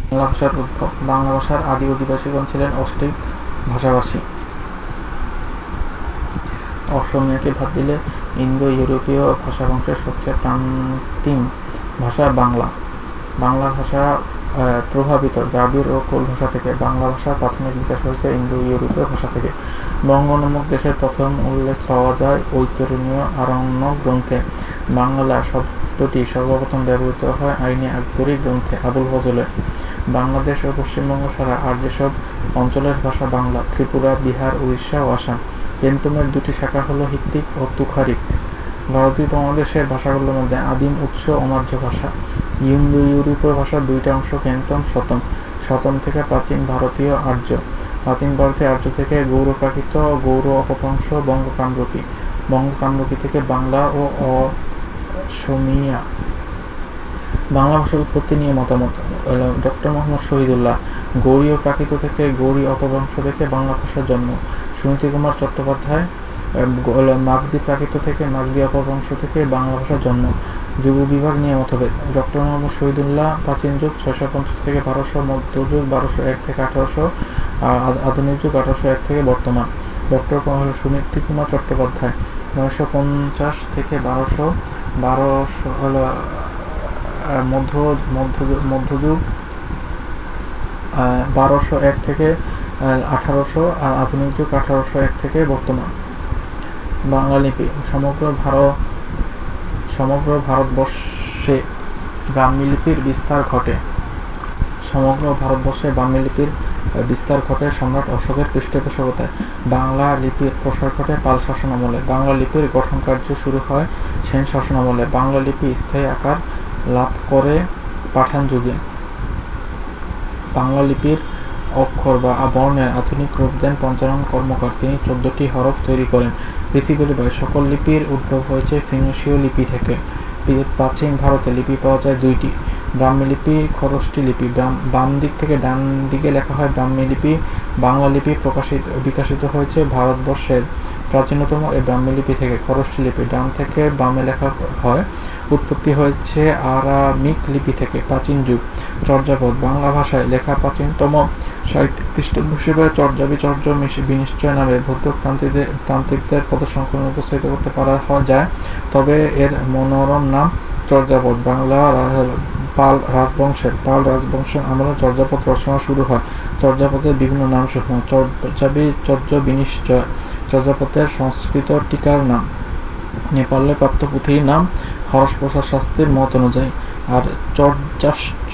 বাংলা ভাষার উদ্ভব। বাংলা ভাষার আদি অধিবাসীগণ ছিলেন অস্ট্রিক ভাষাভাষী। অসমীয়াকে বাদ দিলে ইন্দো ইউরোপীয় ভাষাবংশের সবচেয়ে প্রাচীন ভাষা বাংলা। বাংলা ভাষা প্রভাবিত দ্রাবিড় ও কোল ভাষা থেকে। বাংলা ভাষার প্রাথমিক বিকাশ হয়েছে ইন্দো ইউরোপীয় ভাষা থেকে। বঙ্গ নামক দেশের প্রথম উল্লেখ পাওয়া যায় ঐতরেণীয় আরণ্যক গ্রন্থে। বাংলা শব্দটি সর্বপ্রথম ব্যবহৃত হয় আইনে আকবরী গ্রন্থে আবুল ফজলে। বাংলাদেশ ও পশ্চিমবঙ্গ ছাড়া আর যেসব অঞ্চলের ভাষা বাংলা, ত্রিপুরা, বিহার, উড়িষ্যা ও আসাম। পেন্তুমের দুটি শাখা হল হিত্তিক ও তুখারিক। ভারতীয় উপমহাদেশের ভাষাগুলোর মধ্যে আদিম উৎস অনার্য ভাষা। ইন্দো ইউরোপীয় ভাষার দুইটা অংশ পেন্তম, শতম। শতম থেকে প্রাচীন ভারতীয় আর্য। প্রাচীন ভারতীয় আর্য থেকে গৌড় প্রাকৃত, গৌড় অপভ্রংশ, বঙ্গ কামরূপী। বঙ্গ কামরূপী থেকে বাংলা ও অসমীয়া। বাংলা ভাষার উৎপত্তি নিয়ে মতামত। ডক্টর মোহাম্মদ শহীদুল্লাহ। গৌড়ীয় প্রাকৃত থেকে, গৌড়ী অপভ্রংশ থেকে বাংলা ভাষার জন্ম। সুনীতি কুমার চট্টোপাধ্যায়। মাগধী প্রাকৃত থেকে, মাগধী অপভ্রংশ থেকে বাংলা ভাষার জন্ম। যুগ বিভাগ নিয়ে মতভেদ। ডক্টর মোহাম্মদ শহীদুল্লাহ প্রাচীন যুগ 650 থেকে 1200, মধ্যযুগ 1201 থেকে 1800, আর আধুনিক যুগ 1801 থেকে বর্তমান। ডক্টর সুনীতি কুমার চট্টোপাধ্যায় 950 থেকে 1200 হলো মধ্যযুগ 1201 থেকে 1800, আর আধুনিক যুগ 1801 থেকে বর্তমান। বাংলা লিপি। সমগ্র ভারতবর্ষে ব্রাহ্মী লিপির বিস্তার ঘটে। সম্রাট অশোকের পৃষ্ঠপোষকতায়। বাংলা লিপির প্রসার ঘটে পাল শাসন আমলে। বাংলা লিপির গঠন কার্য শুরু হয় সেন শাসন আমলে। বাংলা লিপি স্থায়ী আকার লাভ করে পাঠান যুগে। বাংলা লিপির অক্ষর বা বর্ণের আধুনিক রূপ দেন পঞ্চানন কর্মকার। তিনি 14টি হরফ তৈরি করেন। পৃথিবীর সকল লিপির উদ্ভব হয়েছে ফিনিশীয় লিপি থেকে। প্রাচীন ভারতে লিপি পাওয়া যায় দুইটি: ব্রাহ্মী লিপি, খরষ্টি লিপি। বাম দিক থেকে ডান দিকে লেখা হয় ব্রাহ্মী লিপি। বাংলা লিপি বিকশিত হয়েছে ভারতবর্ষের প্রাচীনতম এই ব্রাহ্মী লিপি থেকে। খরষ্টি লিপি ডান থেকে বামে লেখা হয়, উৎপত্তি হয়েছে আরামিক লিপি থেকে। প্রাচীন যুগ। চর্যাপদ। বাংলা ভাষায় লেখা প্রাচীনতম সাহিত্যিক খ্রিস্টাব্দ হিসেবে চর্যাবিচর্য বিনিশ্চয় নামে বৌদ্ধ তান্ত্রিকদের পদসংকলন উপস্থাপিত করতে পারা যায়, তবে এর মনোরম নাম চর্যাপদ। বাংলা পাল রাজবংশের আমলে চর্যাপদ রচনা শুরু হয়। চর্যাপদের বিভিন্ন নাম সমূহ: চর্যাবিচর্য বিনিশ্চয় চর্যাপদের সংস্কৃত টিকার নাম। নেপালে প্রাপ্ত পুঁথির নাম হর্ষ প্রসাদ শাস্ত্রীর মত অনুযায়ী। আর চর্যাশ্চ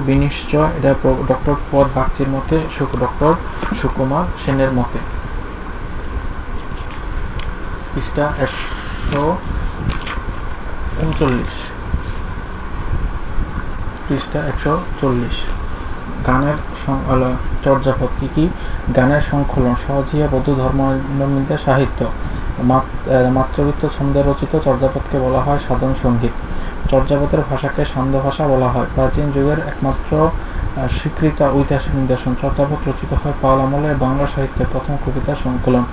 বিনিশ্চয় এটা ডক্টর পদ বাগচির মতে, ডক্টর সুকুমার সেনের মতে। পৃষ্ঠা 140। গানের চর্যাপদ কি কি? গানের সংকলন, সহজিয়া বৌদ্ধ ধর্মাবলম্বীদের সাহিত্য। মাত্রবৃত্ত ছন্দে রচিত চর্যাপদকে বলা হয় সাধন সঙ্গীত। চর্যাপদের ভাষাকে সান্ধ্য ভাষা বলা হয়। প্রাচীন যুগের একমাত্র স্বীকৃত ঐতিহাসিক নিদর্শন। চর্যাপদ রচিত হয় পাল আমলে। বাংলা সাহিত্যের প্রথম কবিতা সংকলন।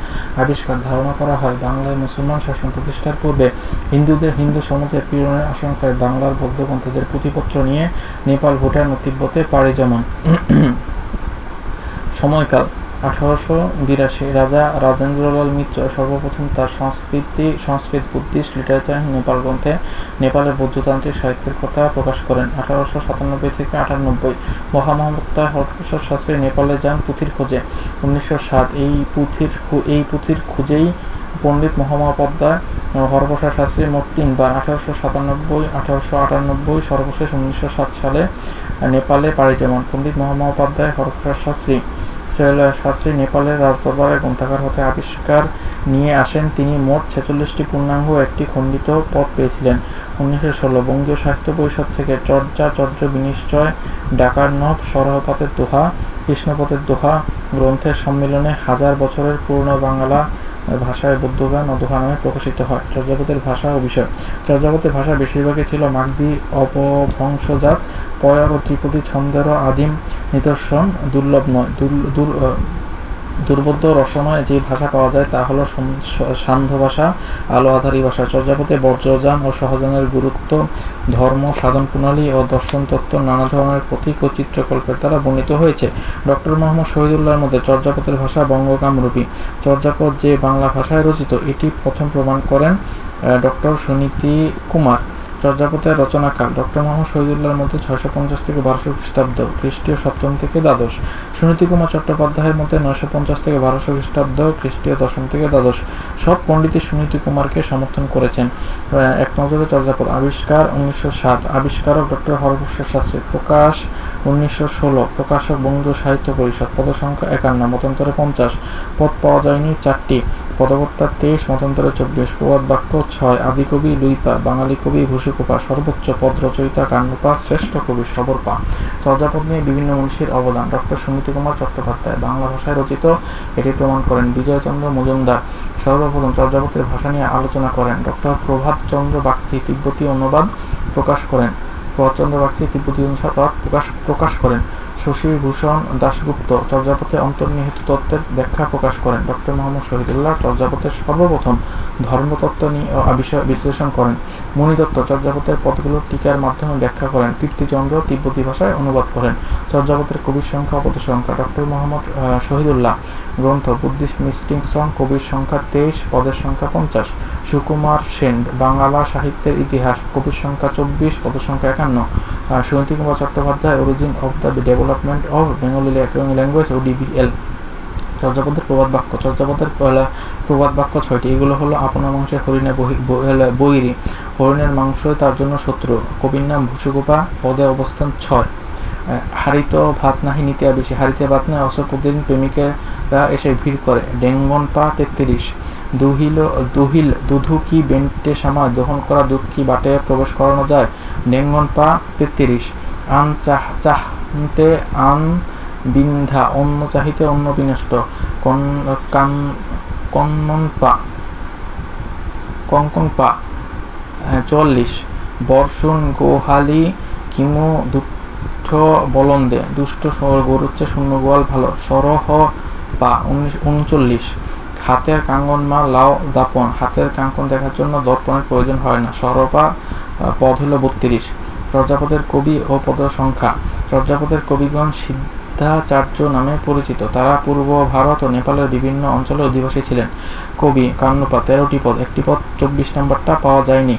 আবিষ্কার। ধারণা করা হয় বাংলায় মুসলমান শাসন প্রতিষ্ঠার পূর্বে হিন্দু সম্মতির পীড়নের আশঙ্কায় বাংলার বৌদ্ধপন্থীদের পুঁথিপত্র নিয়ে নেপাল, ভুটান ও তিব্বতে পাড়ি জমান। সময়কাল 1882। রাজা রাজেন্দ্রলাল মিত্র সর্বপ্রথম তার সংস্কৃত বুদ্ধিস্ট লিটারেচার নেপাল গ্রন্থে নেপালের বৌদ্ধতান্ত্রিক সাহিত্যের কথা প্রকাশ করেন। 1897 থেকে 98। মহামহোপাধ্যায় হরপ্রসাদ শাস্ত্রী নেপালে যান পুঁথির খোঁজে। 1907। এই পুঁথির খুঁজেই পণ্ডিত মহামহোপাধ্যায় হরপ্রসাদ শাস্ত্রী মোট 3 বার 1897, 1898, সর্বশেষ 1907 সালে নেপালে পাড়ি জমান। পণ্ডিত মহামহোপাধ্যায় হরপ্রসাদ শাস্ত্রী নেপালের রাজদরবারে গ্রন্থাগার হতে আবিষ্কার নিয়ে আসেন। তিনি মোট 46টি পূর্ণাঙ্গ একটি খণ্ডিত পদ পেয়েছিলেন। 1916। বঙ্গীয় সাহিত্য পরিষদ থেকে চর্য বিনিশ্চয়, ডাকার নব, সরহপাতের দোহা, কৃষ্ণপথের দোহা গ্রন্থের সম্মিলনে 1000 বছরের পুরনো বাংলা ভাষায় বৌদ্ধগান ও দোহা নামে প্রকাশিত হয়। চর্যাপদের ভাষা ও বিষয়। চর্যাপদের ভাষা বেশিরভাগই ছিল মাগধী অপভ্রংশজাত। পয়র ও ত্রিপদী ছন্দেরও আদিম নিদর্শন দুর্লভ নয়। দুর্বোধ্য রসময় যে ভাষা পাওয়া যায় তা হলো সান্ধ্য ভাষা, আলো আধারী ভাষা। চর্যাপদে বজ্রযান ও সহজানের গুরুত্ব, ধর্ম, সাধন প্রণালী ও দর্শন তত্ত্ব নানা ধরনের প্রতীক ও চিত্রকল্পের দ্বারা বর্ণিত হয়েছে। ডক্টর মোহাম্মদ শহীদুল্লাহর মধ্যে চর্যাপদের ভাষা বঙ্গকামরূপী। চর্যাপদ যে বাংলা ভাষায় রচিত এটি প্রথম প্রমাণ করেন ডক্টর সুনীতি কুমার। চর্যাপদের রচনাকাল ডক্টর মোহাম্মদ শহীদুল্লাহর মধ্যে 650 থেকে 1200 খ্রিস্টাব্দ, খ্রিস্টীয় সপ্তম থেকে দ্বাদশ। সুনীতি কুমার চট্টোপাধ্যায়ের মধ্যে 950 থেকে 1200 খ্রিস্টাব্দ, খ্রিস্টীয় দশম থেকে দ্বাদশ। সব পণ্ডিতই সুনীতি কুমারকে সমর্থন করেছেন। এক নজরে চর্যাপদ। আবিষ্কার 1907, আবিষ্কারক ডক্টর হরপ্রসাদ শাস্ত্রী। প্রকাশ 1916, প্রকাশক বঙ্গীয় সাহিত্য পরিষদ। পদ সংখ্যা 51, মতান্তরে 50। পদ পাওয়া যায়নি 4টি, পদকর্তা 23, মতান্তরে 24। প্রবাদ বাক্য 6। আদিকবি লুইপা, বাঙালি কবি ভূষুকুপা। সর্বোচ্চ পদ রচয়িতা কান্নপা, শ্রেষ্ঠ কবি সবরপা। চর্যাপদ নিয়ে বিভিন্ন মনীষীর অবদান। ডক্টর সুনীতি কুমার চট্টোপাধ্যায় বাংলা ভাষায় রচিত এটি প্রমাণ করেন বিজয়চন্দ্র মজুমদার। সর্বপ্রথম চর্যাপদের ভাষা নিয়ে আলোচনা করেন ডক্টর প্রভাত চন্দ্র বাগচি, তিব্বতী অনুবাদ প্রকাশ করেন। প্রভাতচন্দ্র বাগচি তিব্বতী অনুবাদ প্রকাশ করেন। শশীভূষণ দাশগুপ্ত চর্যাপদে অন্তর্নিহিত তত্ত্বের ব্যাখ্যা প্রকাশ করেন। ডক্টর মোহাম্মদ শহীদুল্লাহ চর্যাপদের সর্বপ্রথম ধর্মতত্ত্ব নিয়ে বিশ্লেষণ করেন। মণিদত্ত চর্যাপদের পদগুলোর টিকার মাধ্যমে ব্যাখ্যা করেন। কীর্তিচন্দ্র তিব্বতী ভাষায় অনুবাদ করেন। চর্যাপদের কবির সংখ্যা ও পদ সংখ্যা। ডক্টর মোহাম্মদ শহীদুল্লাহ গ্রন্থ বুদ্ধিস্ট মিস্টিং সং, কবির সংখ্যা 23, পদের সংখ্যা 50। সুকুমার সেন বাংলা সাহিত্যের ইতিহাস, কবির সংখ্যা 24, পদ সংখ্যা 51। Suniti Kumar Chattopadhyay origin of the development of Bengali language, ODBL। চর্যাপদের প্রবাদ বাক্য। চর্যাপদের প্রবাদ বাক্য 6টি। এগুলো হলো: আপনার মাংসে হরিণে বৈরী, হরিণের মাংসই তার জন্য শত্রু। কবির নাম ভূষুকুপা, পদে অবস্থান 6। হারিত ভাত নাহি নিতে বেশি, হারিতে ভাত নাই অবসর প্রতিদিন প্রেমিকেরা এসে ভিড় করে। ডেঙ্গন পা 33। দুধু কি বেন্টে সামায়, দহন করা দুধ কি বাটে প্রবেশ করানো যায়। ডেঙ্গন পা 33। আন চাহতে আন বিন্ধা, অন্য চাহিতে অন্য বিনষ্ট। কঙ্কন পা 44। বর্ষণ গোহালি কিমু দুঃখ বলন্দে, দুষ্ট গরুর চেয়ে শূন্য গোয়াল ভালো। সরহ পা 39। হাতের কাঙ্গন মা লাও দাপন, হাতের কাঙ্কন দেখার জন্য দর্পণের প্রয়োজন হয় না। সরপা পদ হল 32। চর্যাপদের কবি ও পদ সংখ্যা। চর্যাপদের কবিগণ সিদ্ধাচার্য নামে পরিচিত। তারা পূর্ব ভারত ও নেপালের বিভিন্ন অঞ্চলে অধিবাসী ছিলেন। কবি কান্নপা 13টি পদ, একটি পদ 24 নম্বরটা পাওয়া যায়নি।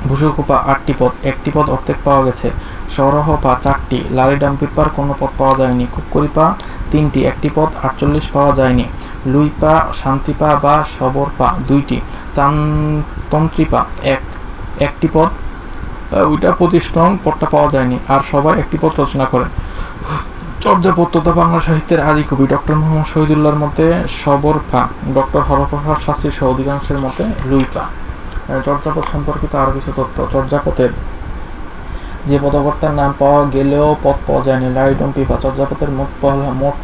ভূষুকুপা 8টি পদ, একটি পদ অর্ধেক পাওয়া গেছে। সরহপা 4টি, লারিডাম্পিপার কোনো পদ পাওয়া যায়নি। কুক্কুরিপা 3টি, একটি পদ 48 পাওয়া যায়নি। লুইপা, শান্তিপা বা সবরপা 2টি। তন্ত্রিপা একটি পদ, ওইটা 25 নং পদটা পাওয়া যায়নি। আর সবাই একটি পদ রচনা করেন। চর্যাপদ তথা বাংলা সাহিত্যের আদি কবি ডক্টর মোহাম্মদ শহীদুল্লাহর মতে সবরপা, ডক্টর হরপ্রসাদ শাস্ত্রী সহ অধিকাংশের মতে লুইপা। চর্যাপদ সম্পর্কিত আরো কিছু তথ্য। চর্যাপদের যে পদকর্তার নাম পাওয়া গেলেও পদ পাওয়া যায়নি, লারিডম্পিপা। চর্যাপদের মোট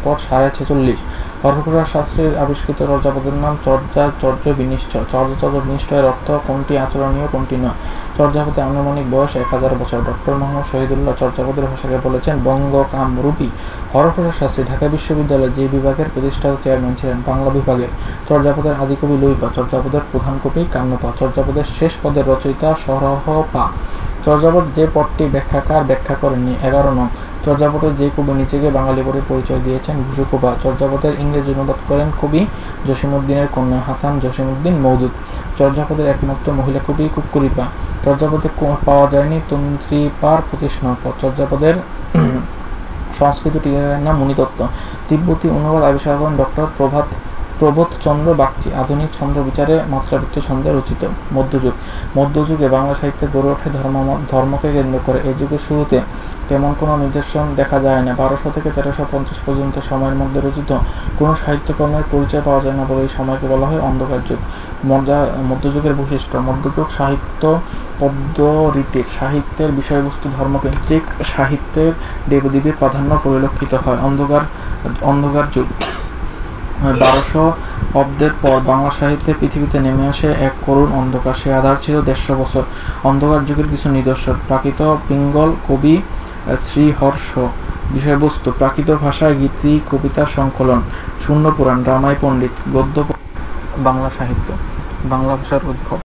পদ 46.5। হরপ্রসাদ শাস্ত্রীর আবিষ্কৃত চর্যাপদের নাম চর্য বিনিষ্ঠ। বিনিষ্ঠ এর অর্থ কোনটি আচরণীয় কোনটি নয়। চর্যাপদের আনুমানিক বয়স 1000 বছর। ডক্টর মোহাম্মদ শহীদুল্লাহ চর্যাপদের ভাষাকে বলেছেন বঙ্গকামরূপী। হরপ্রসাদ শাস্ত্রী ঢাকা বিশ্ববিদ্যালয়ে যে বিভাগের প্রতিষ্ঠাতা চেয়ারম্যান ছিলেন, বাংলা বিভাগের। চর্যাপদের আদিকবি লুইপা, চর্যাপদের প্রধান কবি কান্নপা। চর্যাপদের শেষ পদের রচয়িতা সরহপা। চর্যাপদ যে পদটি ব্যাখ্যাকার ব্যাখ্যা করেননি 11 নং। চর্যাপদের যে কবি নিজেকে বাঙালি বলে পরিচয় দিয়েছেন ভূষুকুপা। চর্যাপদের ইংরেজি অনুবাদ করেন কবি জসিমউদ্দিনের কন্যা হাসান জসিমউদ্দিন মওদুদ। চর্যাপদের একমাত্র মহিলা কবি কুক্কুরিপা। চর্যাপদে পাওয়া যায়নি তন্ত্রিপার 25 নং পদ। চর্যাপদের সংস্কৃত টিকার নাম মণিদত্ত। তিব্বতী অনুবাদ আবিষ্কার করেন ডক্টর প্রবোধচন্দ্র বাগচি। আধুনিক ছন্দ বিচারে মাত্রাবৃত্ত ছন্দে রচিত। মধ্যযুগে বাংলা সাহিত্যে গড়ে ওঠে ধর্মকে কেন্দ্র করে। এই যুগের শুরুতে তেমন কোনো নিদর্শন দেখা যায় না। 1200 থেকে 1350 পর্যন্ত সময়ের মধ্যে রচিত কোনো সাহিত্যকর্মের পরিচয় পাওয়া যায় না বলে এই সময়কে বলা হয় অন্ধকার যুগ। মধ্যযুগের বৈশিষ্ট্য। মধ্যযুগ সাহিত্য পদ্ধতির সাহিত্যের বিষয়বস্তু ধর্মকেন্দ্রিক, সাহিত্যের দেবদেবীর প্রাধান্য পরিলক্ষিত হয়। অন্ধকার যুগ। 1200 অব্দের পর বাংলা সাহিত্যে পৃথিবীতে নেমে আসে এক করুণ অন্ধকার। সে আধার ছিল 150 বছর। অন্ধকার যুগের কিছু নিদর্শন। প্রাকৃত পিঙ্গল কবি শ্রীহর্ষ বিষয়বস্তু প্রাকৃত ভাষায় গীতি কবিতা সংকলন, শূন্য পুরাণ, রামাই পণ্ডিত, গদ্য বাংলা সাহিত্য। বাংলা ভাষার উদ্ভব।